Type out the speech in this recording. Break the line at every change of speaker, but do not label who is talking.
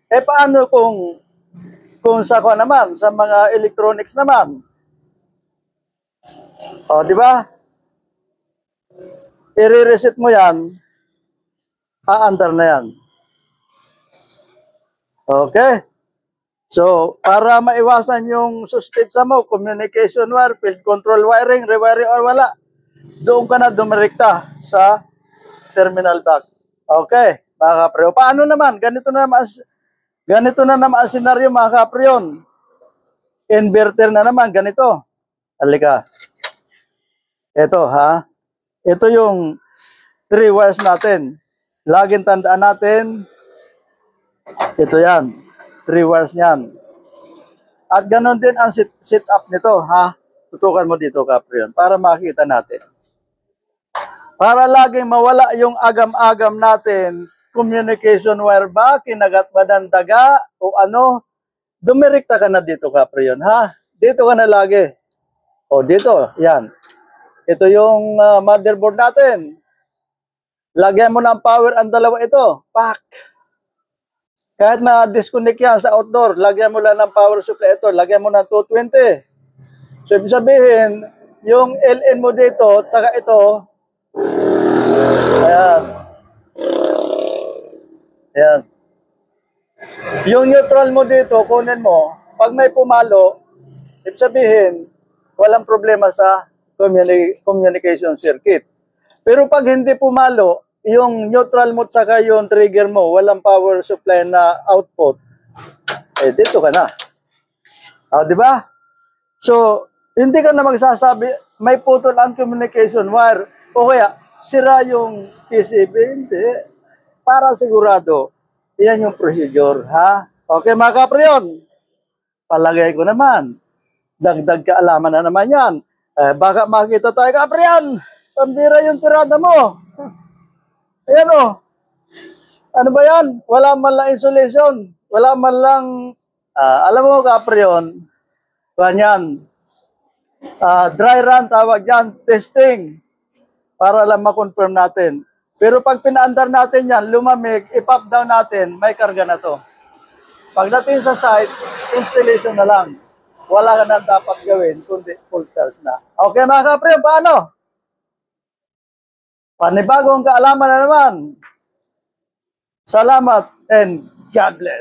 Eh paano kung sa ko naman, sa mga electronics naman? O, di ba? I-reset mo yan, aandar na yan. Okay? So, para maiwasan yung suspetsa mo, communication wire, field control wiring, rewiring or wala, doon ka na dumirekta sa terminal back. Okay, mga kapre. Paano naman? Ganito na naman ang senaryo, mga kapre yun. Inverter na naman, ganito. Halika. Ito, ha? Ito yung 3 wires natin. Laging tandaan natin, ito yan. 3 wires niyan. At ganun din ang set up nito, ha? Tutukan mo dito, kapre, para makita natin. Para laging mawala yung agam-agam natin, communication wire ba, kinagat ba ng daga, o ano, dumirekta ka na dito, kapre, ha? Dito ka na lagi. O, dito, yan. Ito yung motherboard natin. Lagyan mo ng power ang dalawa ito. Pak! Kahit na disconnect yan sa outdoor, lagyan mo lang ng power supply ito, lagyan mo ng 220. So, ibig sabihin, yung LN mo dito, tsaka ito, ayan. Ayan. Yung neutral mo dito, kunin mo, pag may pumalo, ibig sabihin, walang problema sa communication circuit. Pero pag hindi pumalo, yung neutral mo tsaka yung trigger mo, walang power supply na output, eh dito ka na. Di ba? So, hindi ka na magsasabi, may putol ang communication wire, o kaya, sira yung PCB, hindi. Para sigurado, yan yung procedure, ha? Okay, mga kapriyon, palagay ko naman, dagdag kaalaman na naman yan. Baka makita tayo, kapriyan, pambira yung tirada mo. Ayan o. Ano ba yan? Wala man lang insulation. Wala man lang, alam mo, kapriyon, ganyan. Dry run, tawag yan, testing. Para lang ma-confirm natin. Pero pag pinaandar natin yan, lumamig, ipop down natin, may karga na to. Pagdating sa site, installation na lang. Wala ka na dapat gawin, kundi full charge na. Okay mga kapriyon, paano? Panibagong kaalaman na naman. Salamat and God bless.